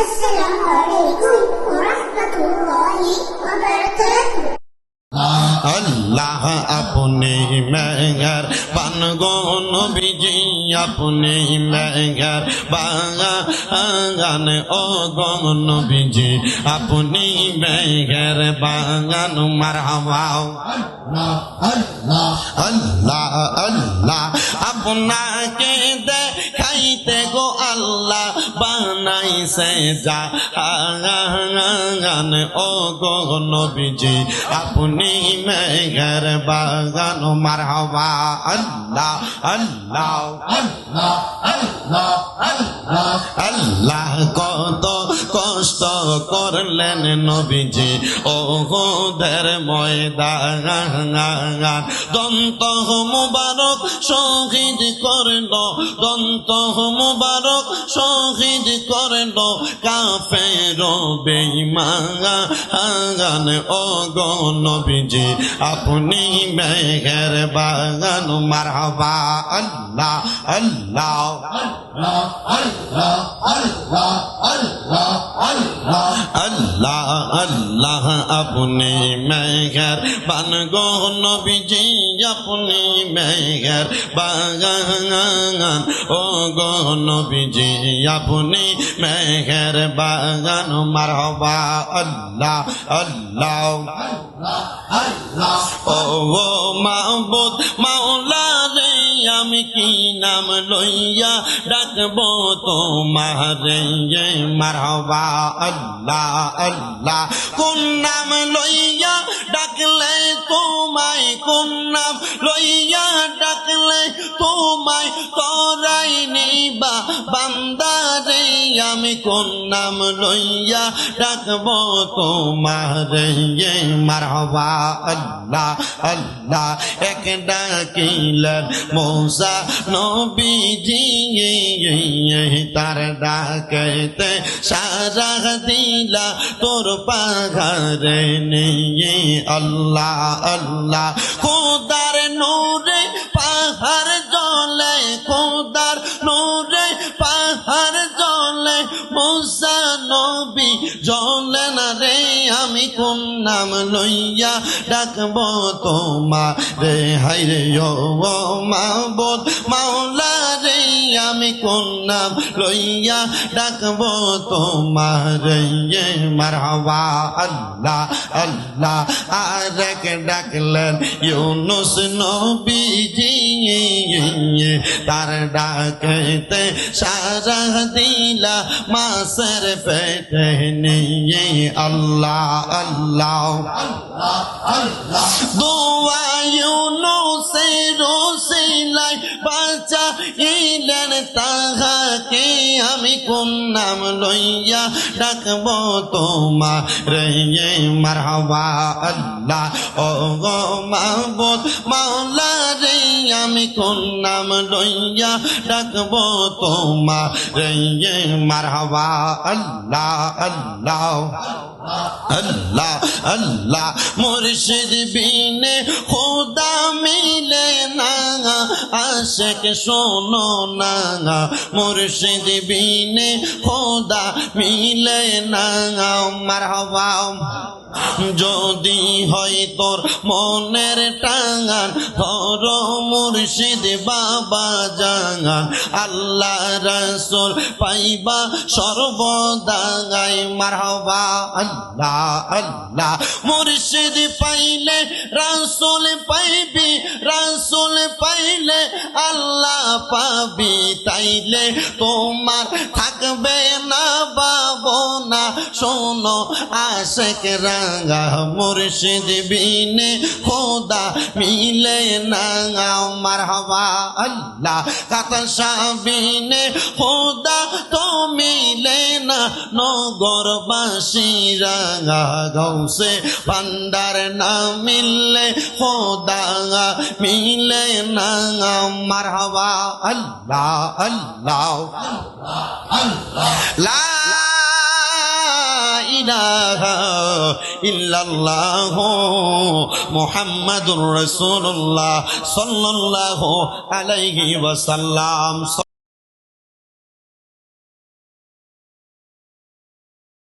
আসসালামু আলাইকুম ওয়া রাহমাতুল্লাহি ওয়া বারাকাতুহু। अल्लाह अपने मेहर बन गो नबीजी अपने मेहर बागान ओ गो नबीजी अपनी मेहर बागान मरहबा अल्लाह अल्लाह আপনাকে দেখাইতে গো আল্লাহ বানাইছে জাহান ও গো নবীজি আপনি মেঘের বাগান মারহাবা আল্লাহ আল্লাহ আল্লাহ আল্লাহ আল্লাহ আল্লাহ কত কষ্ট করলেন নবীজি ওহুদের ময়দান দন্ত মুবারক শহীদ করল দন্ত মুবারক শহীদ করল কাফের বেঈমান ও গো নবীজি আপনি মেঘের বাগান মারহাবা আল্লাহ আল্লাহ আল্লাহ আল্লাহ আল্লাহ আল্লাহ আল্লাহ আল্লাহ আপনি মেঘের বান গো নবীজি আপনি মেঘের বাগান ও গো নবীজি আপনি মেঘের বাগান মারহাবা আল্লাহ আল্লাহ ও মাহবুব মাওলা রে আমি কি নাম লইয়া ডাকবো তোমারে মারহাবা আল্লাহ আল্লাহ কোন নাম লইয়া ডাকলে তোমায় কোন নাম লইয়া ডাকলে তোমায় তোরাই নিবা বান্দারে আমি কোন নাম লইয়া ডাকবো তোমারে মারহাবা আল্লাহ আল্লাহ এক ডাকিলেন মূসা নবীজি তার ডাকেতে সারা দিলা তোর পাহাড়ে নিয়ে আল্লাহ আল্লাহ খোদার নূরে পাহাড় জ্বলে খোদার নূরে পাহাড় জ্বলে মূসা নবী জ্বলে না রে আমি কোন নাম লইয়া ডাকবো তোমারে হায়রে ও মাহবুব মাওলা রে আমি কোন নাম লইয়া ডাকবো তোমারে মারহাবা আল্লাহ আল্লাহ আরেক ডাকলেন ইউনুস নবীজি তার ডাকতে সারা দিলা মাছের পেটে নিয়ে আল্লাহ আল্লাহ দোয়া ইউনুসের ওসিলায় বাঁচাইলেন তাহাকে আমি কোন নাম লইয়া ডাকবো তোমারে মারহাবা আল্লাহ ও গো মাহবুব মাওলা রে আমি কোন নাম লইয়া ডাকবো তোমারে মারহাবা আল্লাহ আল্লাহ আল্লাহ আল্লাহ মুর্শিদ বিনে খোদা মিলে না আশিক শোনো না মুর্শিদ বিনে খোদা মিলে না মারহাবা যদি হয় তোর মনের টাঙ্গান ধর মুর্শিদ বাবা জাগান আল্লাহ রাসূল পাইবা সর্বদাই মারহাবা আল্লাহ আল্লাহ মুর্শিদ পাইলে রাসূল পাইবি রাসূল পাইলে আল্লাহ পাবি তাইলে তোমার থাকবে না ভাবনা শোনো আশিক রাঙা মুর্শিদ বিনে খোদা মিলে না মারহাবা আল্লাহ কাতাশা বিনে খোদা তো মিলে না নগরবাসী রাঙা গৌসে ভান্ডার না মিললে খোদা মিলে না মারহাবা আল্লাহ আল্লাহ লা ইলাহা ইল্লাল্লাহু মুহাম্মাদুর রাসূলুল্লাহ সাল্লাল্লাহু আলাইহি ওয়াসাল্লাম।